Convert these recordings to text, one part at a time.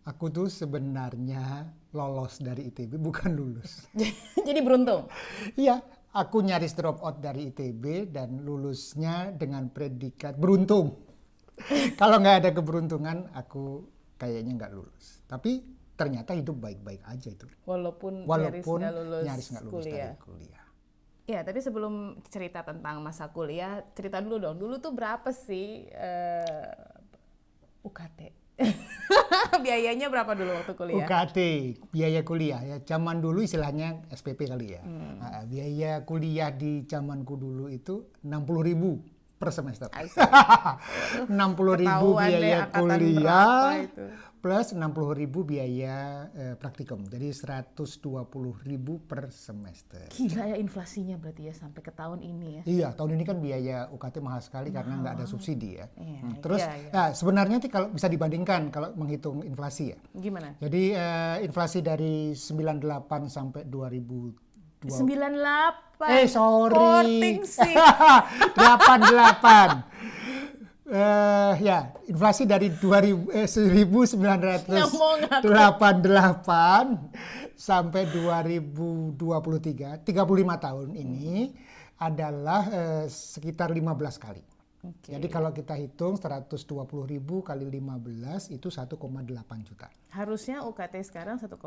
Aku tuh sebenarnya lolos dari ITB, bukan lulus. Jadi beruntung. Iya, aku nyaris drop out dari ITB dan lulusnya dengan predikat beruntung. Kalau nggak ada keberuntungan, aku kayaknya nggak lulus. Tapi ternyata hidup baik-baik aja itu. Walaupun Walaupun nyaris nggak lulus dari kuliah. Ya, tapi sebelum cerita tentang masa kuliah, cerita dulu dong. Dulu tuh berapa sih UKT? Biayanya berapa dulu waktu kuliah? UKT, biaya kuliah ya. Zaman dulu istilahnya SPP kali ya. Nah, biaya kuliah di zamanku dulu itu 60.000 per semester. 60.000 biaya kuliah plus 60.000 biaya praktikum. Jadi 120.000 per semester. Gila ya inflasinya berarti ya sampai ke tahun ini ya. Iya, tahun ini kan biaya UKT mahal sekali karena nggak ada subsidi ya. Terus iya. Nah, sebenarnya kalau bisa dibandingkan kalau menghitung inflasi ya. Gimana? Jadi inflasi dari 98 sampai 2000 98. Sorry. Korting sih. 88. Ya, inflasi dari 1988 sampai 2023, 35 tahun ini adalah sekitar 15 kali. Okay. Jadi kalau kita hitung 120.000 kali 15 itu 1,8 juta. Harusnya UKT sekarang 1,8.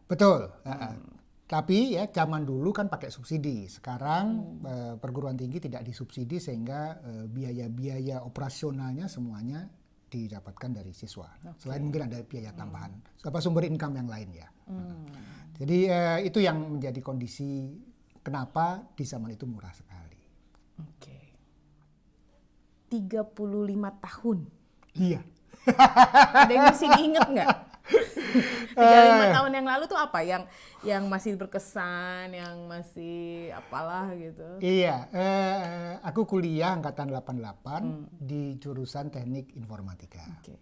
Betul. Tapi ya zaman dulu kan pakai subsidi. Sekarang perguruan tinggi tidak disubsidi sehingga biaya-biaya operasionalnya semuanya didapatkan dari siswa. Okay. Selain mungkin ada biaya tambahan, sumber income yang lain ya. Jadi itu yang menjadi kondisi kenapa di zaman itu murah sekali. Oke. 35 tahun. Iya. Ada yang masih diinget nggak? 35 tahun yang lalu tuh apa yang masih berkesan, yang masih apalah gitu? Iya, aku kuliah angkatan 88 di jurusan Teknik Informatika. Okay.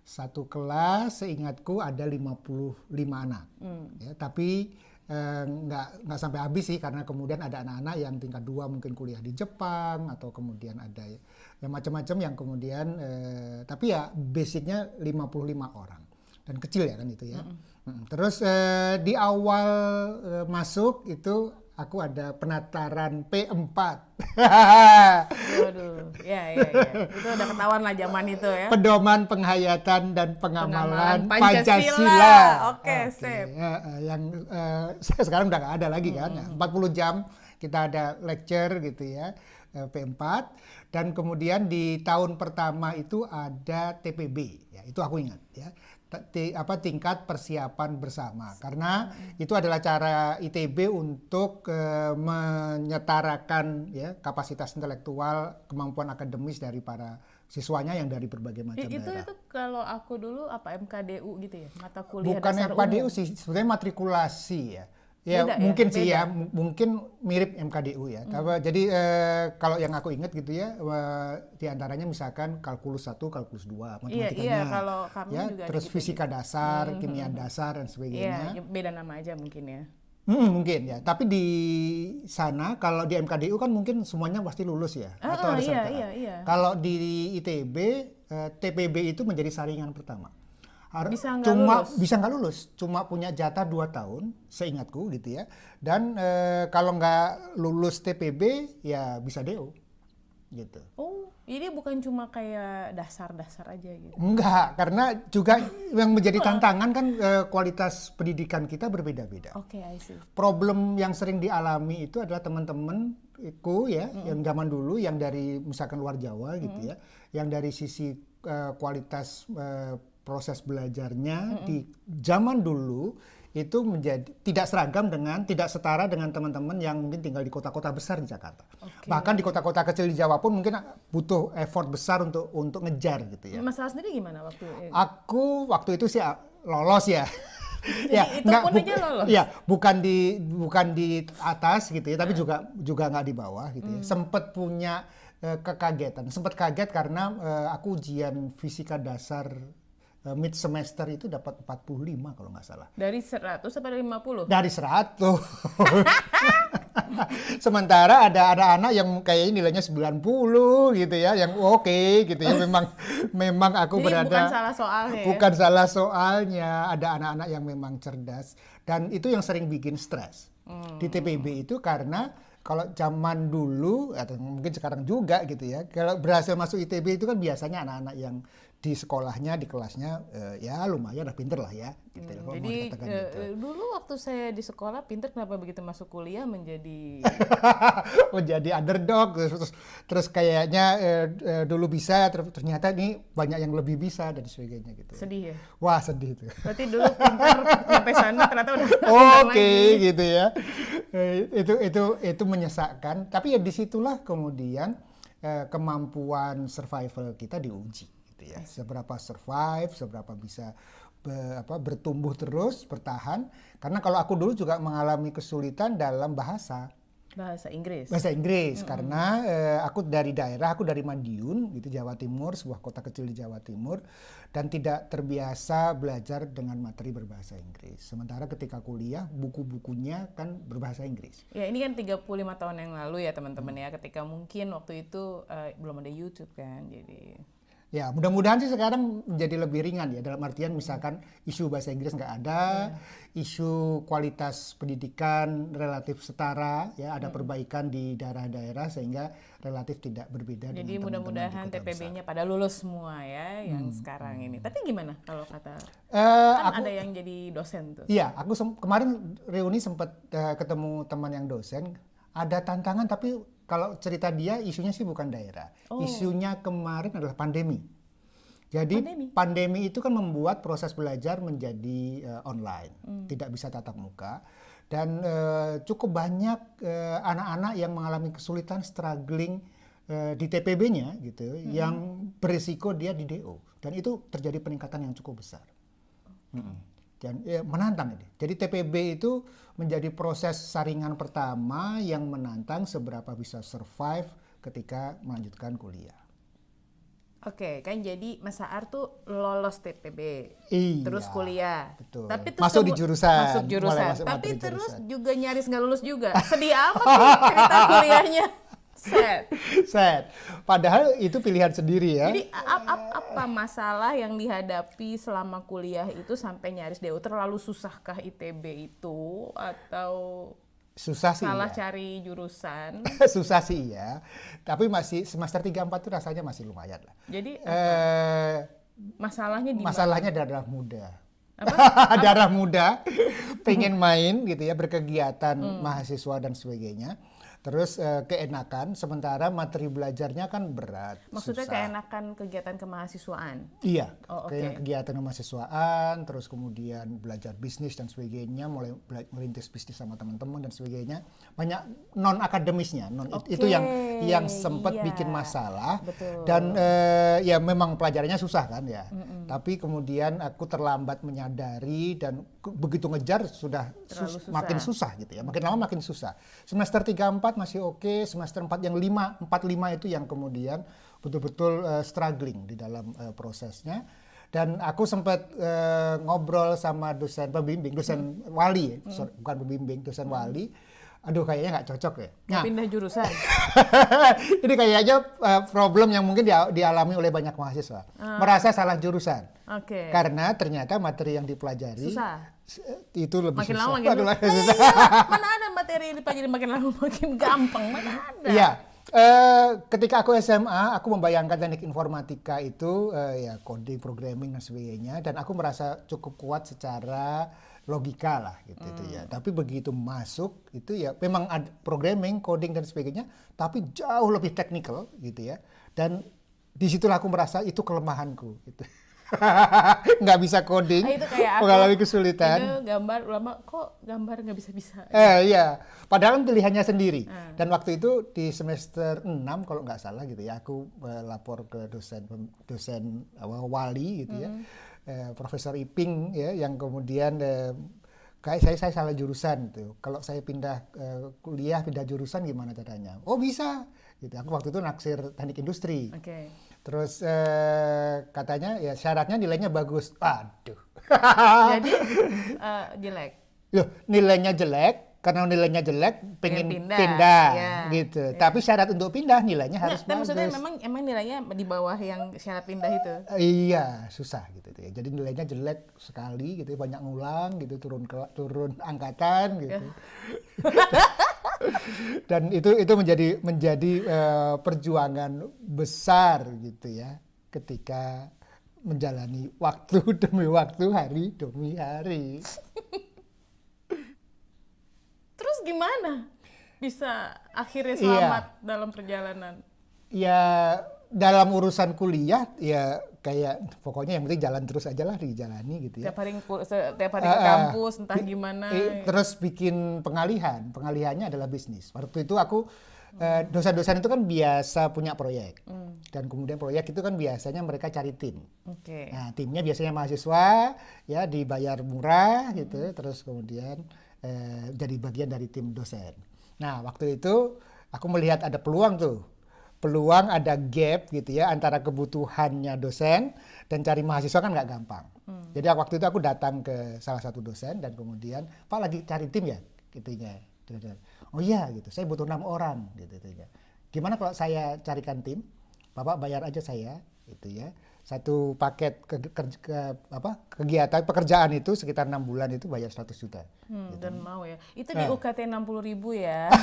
Satu kelas seingatku ada 55 anak. Ya, tapi nggak sampai habis sih karena kemudian ada anak-anak yang tingkat 2 mungkin kuliah di Jepang atau kemudian ada yang macam-macam yang kemudian tapi ya basicnya 55 orang. Dan kecil ya kan itu ya. Terus di awal masuk itu aku ada penataran P4. Waduh, ya. Itu udah ketahuan lah zaman itu ya. Pedoman penghayatan dan pengamalan Pancasila. Oke, sip. Yang sekarang udah nggak ada lagi kan. 40 jam kita ada lecture gitu ya. P4 dan kemudian di tahun pertama itu ada TPB ya. Itu aku ingat ya. Tingkat persiapan bersama karena itu adalah cara ITB untuk menyetarakan ya kapasitas intelektual, kemampuan akademis dari para siswanya yang dari berbagai macam daerah. Itu kalau aku dulu MKDU gitu ya, mata kuliah bukan dasar MKDU umum. sih, sebenarnya matrikulasi ya. Ya beda mungkin ya? sih Beda. ya, mungkin mirip MKDU ya. Jadi kalau yang aku ingat gitu ya, di antaranya misalkan kalkulus 1, kalkulus 2, matematikanya. Iya, kalau kami ya, juga terus ada gitu, fisika dasar, kimia dasar dan sebagainya. Iya, beda nama aja mungkin ya. Mungkin ya, tapi di sana kalau di MKDU kan mungkin semuanya pasti lulus ya. Atau ada iya. Kalau di ITB, TPB itu menjadi saringan pertama. Bisa nggak lulus, cuma punya jatah 2 tahun, seingatku gitu ya. Dan kalau nggak lulus TPB, ya bisa DO, gitu. Oh, jadi bukan cuma kayak dasar-dasar aja gitu? Enggak, karena juga yang menjadi tantangan kan kualitas pendidikan kita berbeda-beda. Oke, I see. Problem yang sering dialami itu adalah teman-temanku ya, yang zaman dulu, yang dari misalkan luar Jawa gitu ya, yang dari sisi kualitas proses belajarnya di zaman dulu itu menjadi tidak setara dengan teman-teman yang mungkin tinggal di kota-kota besar di Jakarta. Okay. Bahkan di kota-kota kecil di Jawa pun mungkin butuh effort besar untuk ngejar gitu ya. Masalah sendiri gimana waktu itu? Aku waktu itu sih lolos ya. Jadi itu pun aja lolos. Ya, bukan di atas gitu ya, tapi juga nggak di bawah gitu ya. Sempat punya sempat kaget karena aku ujian fisika dasar mid semester itu dapat 45 kalau nggak salah. Dari 100 sampai 50? Dari 100. Sementara ada anak-anak yang kayaknya nilainya 90 gitu ya, yang oke gitu ya. Memang aku Jadi berada. bukan salah soalnya. Bukan salah soalnya, ada anak-anak yang memang cerdas dan itu yang sering bikin stres. Di TPB itu karena kalau zaman dulu atau mungkin sekarang juga gitu ya, kalau berhasil masuk ITB itu kan biasanya anak-anak yang di sekolahnya, di kelasnya ya lumayan lah, pinter lah ya. Gitu, kalau mau Jadi dikatakan gitu. dulu waktu saya di sekolah pinter, kenapa begitu masuk kuliah menjadi Menjadi underdog terus kayaknya dulu bisa ternyata ini banyak yang lebih bisa dan sebagainya gitu. sedih ya? Wah sedih itu. Berarti dulu pinter sampai sana ternyata udah Oke lagi. gitu ya. Itu menyesakkan. Tapi ya disitulah kemudian kemampuan survival kita diuji. Gitu ya. Seberapa survive, seberapa bisa bertumbuh terus, bertahan. Karena kalau aku dulu juga mengalami kesulitan dalam bahasa Inggris. Bahasa Inggris karena aku dari daerah, aku dari Madiun gitu, Jawa Timur, sebuah kota kecil di Jawa Timur, dan tidak terbiasa belajar dengan materi berbahasa Inggris. Sementara ketika kuliah buku-bukunya kan berbahasa Inggris. Ya ini kan 35 tahun yang lalu ya teman-teman ya, ketika mungkin waktu itu belum ada YouTube kan, jadi Ya mudah-mudahan sih sekarang menjadi lebih ringan ya, dalam artian misalkan isu bahasa Inggris nggak ada, isu kualitas pendidikan relatif setara ya, ada perbaikan di daerah-daerah sehingga relatif tidak berbeda. jadi dengan teman-teman di mudah-mudahan kota besar. TPB-nya pada lulus semua ya yang sekarang ini. Tapi gimana kalau kata kan ada yang jadi dosen tuh? Iya, aku kemarin reuni sempat ketemu teman yang dosen. Ada tantangan tapi kalau cerita dia isunya sih bukan daerah. Isunya kemarin adalah pandemi. Jadi pandemi itu kan membuat proses belajar menjadi online, tidak bisa tatap muka. Dan cukup banyak anak-anak yang mengalami kesulitan struggling di TPB-nya gitu, yang berisiko dia di DO. Dan itu terjadi peningkatan yang cukup besar. Dan menantang ini. Jadi TPB itu menjadi proses saringan pertama yang menantang seberapa bisa survive ketika melanjutkan kuliah. Oke, kan jadi Mas Saar tuh lolos TPB, Iya, terus kuliah. betul. Tapi terus Masuk di jurusan. Masuk jurusan. Mulai masuk Tapi materi terus jurusan. juga nyaris nggak lulus juga. Sedih amat sih cerita kuliahnya. Sad. Padahal itu pilihan sendiri ya. Jadi apa masalah yang dihadapi selama kuliah itu sampai nyaris DO? Terlalu susahkah ITB itu atau Susah sih salah ya. cari jurusan? Susah sih ya. Tapi masih semester 3-4 itu rasanya masih lumayan lah. Jadi masalahnya di mana? Masalahnya darah muda. Darah muda, pengen main gitu ya, berkegiatan mahasiswa dan sebagainya. Terus keenakan, sementara materi belajarnya kan berat. Maksudnya susah. keenakan kegiatan kemahasiswaan? Iya, oke. kegiatan kemahasiswaan, terus kemudian belajar bisnis dan sebagainya, mulai merintis bisnis sama teman-teman dan sebagainya. Banyak non akademisnya, itu yang sempat bikin masalah. Betul. Dan ya memang pelajarannya susah kan ya. Tapi kemudian aku terlambat menyadari dan begitu ngejar sudah makin susah gitu ya. Makin lama makin susah. Semester 3-4 masih oke, semester 4 yang 4-5 itu yang kemudian betul-betul struggling di dalam prosesnya. Dan aku sempat ngobrol sama dosen pembimbing, dosen wali, bukan pembimbing, dosen wali. Aduh kayaknya nggak cocok ya. Nah, pindah jurusan. Ini kayaknya problem yang mungkin dialami oleh banyak mahasiswa. Merasa salah jurusan. Oke. Karena ternyata materi yang dipelajari Susah. Itu lebih Makin susah. lama makin mana ada materi yang dipelajari makin lama makin gampang, mana ada. Iya. Ketika aku SMA, aku membayangkan teknik informatika itu ya coding, programming dan sebagainya, dan aku merasa cukup kuat secara logika lah gitu itu ya. Tapi begitu masuk itu ya memang ada programming, coding dan sebagainya, tapi jauh lebih teknikal gitu ya. Dan disitulah aku merasa itu kelemahanku gitu. Nggak bisa coding, itu kayak mengalami kesulitan. Itu gambar lama kok gambar nggak bisa-bisa. Iya, padahal pilihannya sendiri. Dan waktu itu di semester 6 kalau nggak salah gitu ya, aku lapor ke dosen wali gitu ya, Profesor Iping ya, yang kemudian kayak saya salah jurusan gitu. Kalau saya pindah kuliah, pindah jurusan gimana caranya? Oh bisa, gitu. Aku waktu itu naksir teknik industri. Oke. Terus katanya ya syaratnya nilainya bagus. Aduh. Jadi jelek. Loh, nilainya jelek, karena nilainya jelek, pengen pindah, pindah ya, gitu. Tapi syarat untuk pindah nilainya harus Tapi bagus. maksudnya emang nilainya di bawah yang syarat pindah itu. Iya, susah gitu ya. Jadi nilainya jelek sekali gitu, banyak ngulang gitu, turun angkatan gitu. Dan itu menjadi perjuangan besar gitu ya, ketika menjalani waktu demi waktu, hari demi hari. Terus gimana bisa akhirnya selamat dalam perjalanan? Ya dalam urusan kuliah ya kayak pokoknya yang penting jalan terus aja lah, dijalani gitu ya. Tiap hari ke kampus entah gimana. Terus bikin pengalihannya adalah bisnis. Waktu itu aku dosen-dosen itu kan biasa punya proyek, dan kemudian proyek itu kan biasanya mereka cari tim. Nah timnya biasanya mahasiswa ya, dibayar murah gitu, terus kemudian jadi bagian dari tim dosen. Nah waktu itu aku melihat ada peluang, ada gap gitu ya antara kebutuhannya dosen dan cari mahasiswa kan nggak gampang. Jadi waktu itu aku datang ke salah satu dosen dan kemudian, Pak lagi cari tim ya, gitunya. Oh iya gitu, saya butuh 6 orang gitu ya. Gimana kalau saya carikan tim, Bapak bayar aja saya gitu ya. Satu paket kegiatan pekerjaan itu sekitar 6 bulan itu bayar 100 juta. Gitu. Dan mau ya. Itu di UKT 60.000 ya.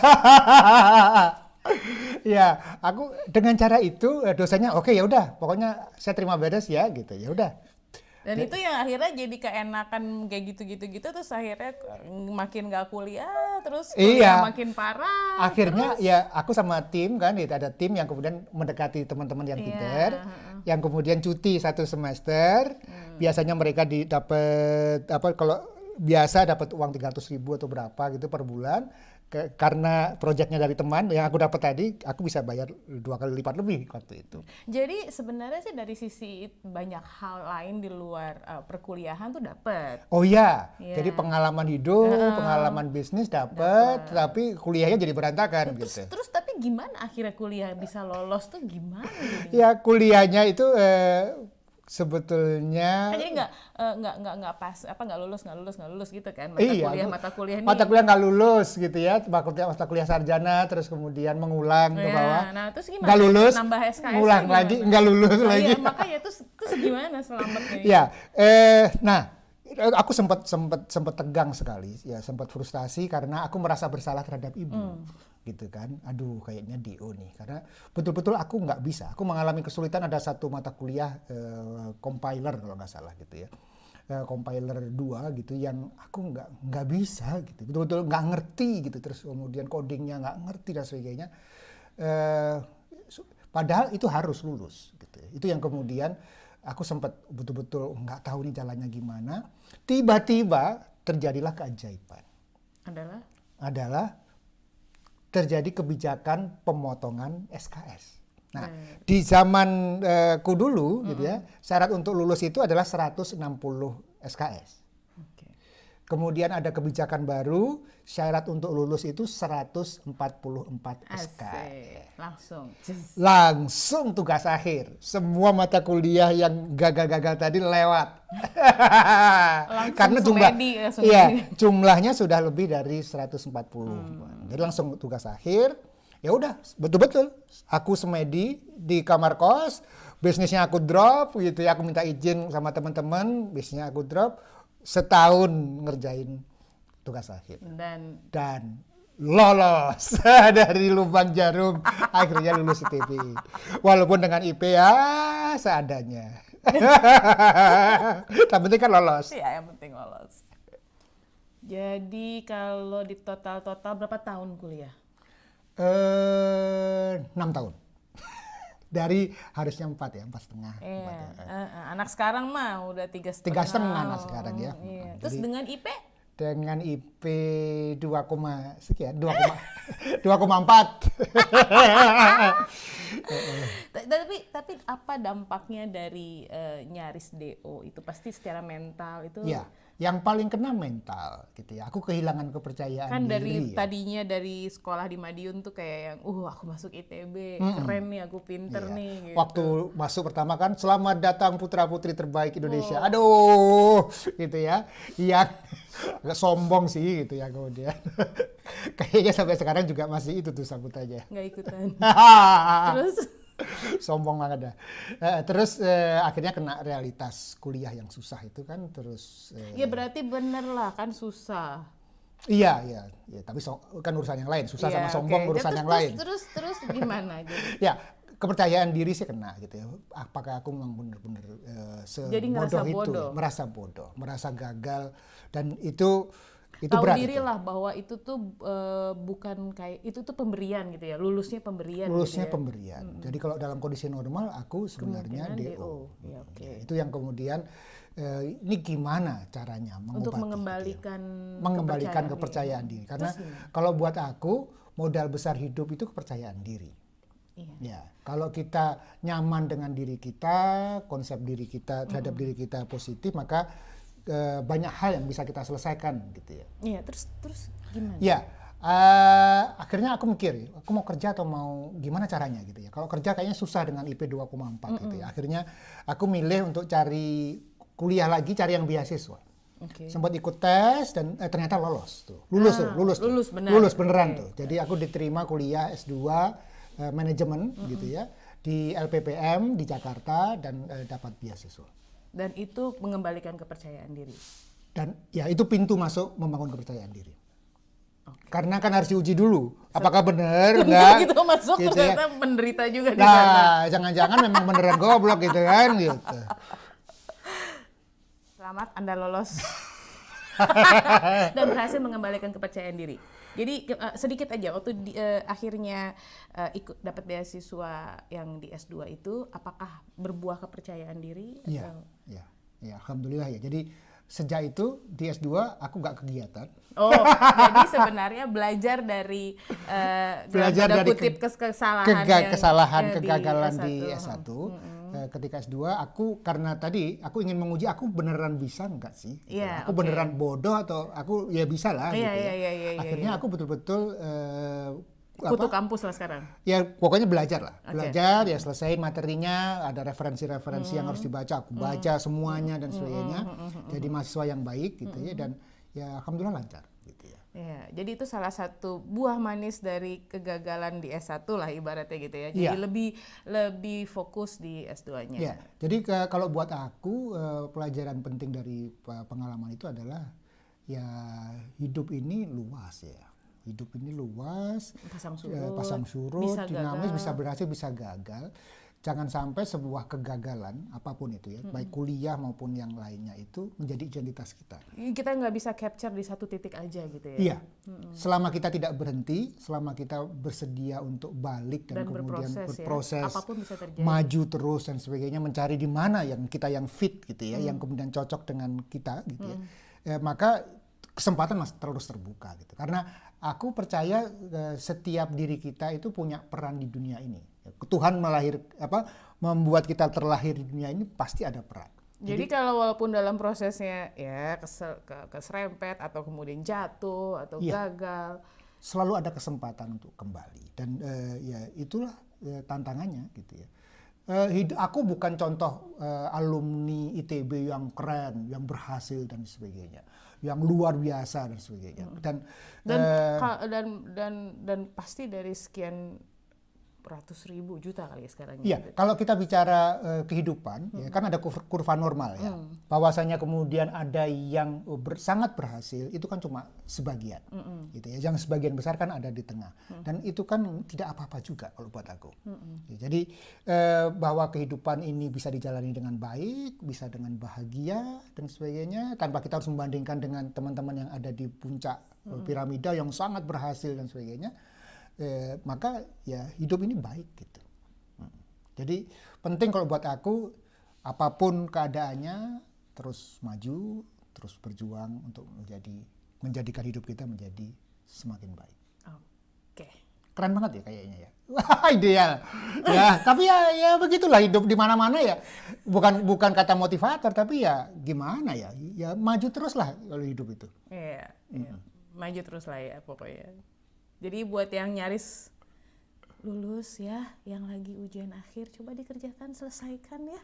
Ya, aku dengan cara itu dosennya oke, ya udah, pokoknya saya terima beres ya gitu. Ya udah. Dan itu yang akhirnya jadi keenakan kayak gitu terus akhirnya makin gak kuliah, terus kuliah makin parah. Akhirnya ya aku sama tim kan, ada tim yang kemudian mendekati teman-teman yang pinter, yang kemudian cuti 1 semester. Biasanya mereka dapat kalau biasa dapat uang 300.000 atau berapa gitu per bulan. Karena proyeknya dari teman yang aku dapat tadi, aku bisa bayar 2 kali lipat lebih waktu itu. Jadi sebenarnya sih dari sisi banyak hal lain di luar perkuliahan tuh dapat. Oh iya, jadi pengalaman hidup, pengalaman bisnis dapat, tapi kuliahnya jadi berantakan gitu. Terus tapi gimana akhirnya kuliah bisa lolos tuh gimana? Ya kuliahnya itu sebetulnya jadi nggak lulus gitu kan, mata kuliah nggak lulus gitu ya, mata kuliah sarjana, terus kemudian mengulang ke bawah. Nah terus gimana? Nggak lulus, nambah SKS ngulang lagi, nggak lulus lagi. Iya, makanya terus gimana selamatnya? Ya, nah aku sempat tegang sekali, ya sempat frustasi karena aku merasa bersalah terhadap ibu. Gitu kan, aduh kayaknya DO nih, karena betul-betul aku nggak bisa, aku mengalami kesulitan, ada satu mata kuliah compiler kalau nggak salah gitu ya, compiler 2 gitu yang aku nggak bisa gitu, betul-betul nggak ngerti gitu, terus kemudian codingnya nggak ngerti dan sebagainya, padahal itu harus lulus gitu ya. Itu yang kemudian aku sempat betul-betul nggak tahu nih jalannya gimana, tiba-tiba terjadilah keajaiban. Adalah terjadi kebijakan pemotongan SKS. Nah, di zamanku dulu gitu ya, syarat untuk lulus itu adalah 160 SKS. Kemudian ada kebijakan baru, syarat untuk lulus itu 144 SKS. Langsung tugas akhir. Semua mata kuliah yang gagal-gagal tadi lewat. Karena jumlahnya sudah lebih dari 140. Jadi langsung tugas akhir. Ya udah, betul-betul aku semedi di kamar kos, bisnisnya aku drop gitu ya, aku minta izin sama teman-teman, bisnisnya aku drop. Setahun ngerjain tugas akhir dan lolos dari lubang jarum, akhirnya lulus ITB walaupun dengan IP ya seadanya. Tapi penting kan lolos. Iya, yang penting lolos. Jadi kalau di total berapa tahun kuliah? 6 tahun. Dari harusnya 4 ya, 4,5. Anak sekarang mah udah 3,5. 3,5 anak sekarang ya. Terus jadi, dengan IP? Dengan IP 2,4. Tapi apa dampaknya dari nyaris DO itu? Pasti secara mental itu yang paling kena mental gitu ya. Aku kehilangan kepercayaan Kan dari diri. tadinya dari sekolah di Madiun tuh kayak yang, aku masuk ITB, keren nih, aku pinter Iya. nih. Gitu. Waktu masuk pertama kan, selamat datang putra-putri terbaik Indonesia. Aduh, gitu ya. Yang agak sombong sih gitu ya kemudian. Kayaknya sampai sekarang juga masih itu tuh sambutannya. Nggak ikutan. Terus? Sombong banget dah. Terus akhirnya kena realitas kuliah yang susah itu kan terus. Ya berarti bener lah kan susah. Iya, tapi kan urusan yang lain. Susah sama sombong urusan yang lain. Terus gimana? Jadi? Ya, kepercayaan diri sih kena gitu ya. Apakah aku memang benar-benar sebodoh itu, merasa bodoh, merasa gagal, dan itu tahu berat. Diri lah bahwa itu tuh bukan kayak itu tuh pemberian gitu ya, lulusnya pemberian. Lulusnya gitu ya. pemberian. Jadi kalau dalam kondisi normal aku sebenarnya DO. Ya, okay. Itu yang kemudian ini gimana caranya untuk mengembalikan kepercayaan diri. Karena kalau buat aku modal besar hidup itu kepercayaan diri. Iya. Ya, kalau kita nyaman dengan diri kita, konsep diri kita terhadap diri kita positif, maka banyak hal yang bisa kita selesaikan gitu ya. Iya, terus gimana? Ya, akhirnya aku mikir, aku mau kerja atau mau gimana caranya gitu ya. Kalau kerja kayaknya susah dengan IP 2,4 gitu ya. Akhirnya aku milih untuk cari kuliah lagi, cari yang beasiswa. Okay. Sempat ikut tes dan ternyata lolos tuh. Lulus beneran tuh. Jadi aku diterima kuliah S2 manajemen gitu ya di LPPM di Jakarta dan dapat beasiswa. Dan itu mengembalikan kepercayaan diri. Dan ya itu pintu masuk membangun kepercayaan diri. Okay. Karena kan harus diuji dulu, apakah benar enggak gitu masuk gitu ternyata ya. Menderita juga di sana. Nah, jangan-jangan memang beneran goblok gitu kan gitu. Selamat Anda lolos. Dan berhasil mengembalikan kepercayaan diri. Jadi sedikit aja waktu akhirnya ikut dapat beasiswa yang di S2 itu, apakah berbuah kepercayaan diri? Iya, alhamdulillah ya. Jadi sejak itu di S2 aku nggak kegiatan. Oh, jadi sebenarnya belajar dari kegagalan di S1. Ketika S2 aku karena tadi aku ingin menguji aku beneran bisa enggak sih? Yeah, aku beneran bodoh atau aku ya bisa lah gitu ya. Akhirnya aku betul-betul kutu kampus lah sekarang. Ya pokoknya belajar lah. Belajar ya selesai materinya, ada referensi-referensi yang harus dibaca, aku baca semuanya dan sebagainya. Jadi mahasiswa yang baik gitu ya, dan ya alhamdulillah lancar gitu ya. Ya, jadi itu salah satu buah manis dari kegagalan di S1 lah ibaratnya gitu ya. Jadi lebih fokus di S2-nya. Ya, jadi kalau buat aku pelajaran penting dari pengalaman itu adalah ya hidup ini luas ya. Hidup ini luas, pasang surut, dinamis, bisa berhasil, bisa gagal. Jangan sampai sebuah kegagalan apapun itu ya, baik kuliah maupun yang lainnya itu menjadi identitas kita. Kita nggak bisa capture di satu titik aja gitu ya. Iya, selama kita tidak berhenti, selama kita bersedia untuk balik dan kemudian berproses ya. Apapun bisa terjadi. Maju terus dan sebagainya, mencari di mana yang kita yang fit gitu ya, yang kemudian cocok dengan kita gitu ya, maka kesempatan masih terus terbuka gitu. Karena aku percaya setiap diri kita itu punya peran di dunia ini. Tuhan membuat kita terlahir di dunia ini pasti ada peran. Jadi kalau walaupun dalam prosesnya ya keserempet atau kemudian jatuh atau gagal, selalu ada kesempatan untuk kembali, dan ya itulah tantangannya gitu ya. Aku bukan contoh alumni ITB yang keren, yang berhasil dan sebagainya, yang luar biasa dan sebagainya. Dan pasti dari sekian ratus ribu juta kali ya sekarang. Iya, gitu. Kalau kita bicara kehidupan, ya kan ada kurva normal ya. Bahwasanya kemudian ada yang sangat berhasil, itu kan cuma sebagian, gitu ya. Yang sebagian besar kan ada di tengah, dan itu kan tidak apa-apa juga kalau buat aku. Ya, jadi bahwa kehidupan ini bisa dijalani dengan baik, bisa dengan bahagia dan sebagainya, tanpa kita harus membandingkan dengan teman-teman yang ada di puncak piramida yang sangat berhasil dan sebagainya. Maka ya hidup ini baik gitu. Jadi penting kalau buat aku, apapun keadaannya, terus maju, terus berjuang untuk menjadikan hidup kita menjadi semakin baik. Oke. Keren banget ya kayaknya ya. Wah, ideal. Ya, tapi ya begitulah hidup di mana-mana ya. Bukan kata motivator, tapi ya gimana ya? Ya maju terus lah kalau hidup itu. Iya, iya. Maju terus lah ya pokoknya. Jadi buat yang nyaris lulus ya, yang lagi ujian akhir, coba dikerjakan, selesaikan ya.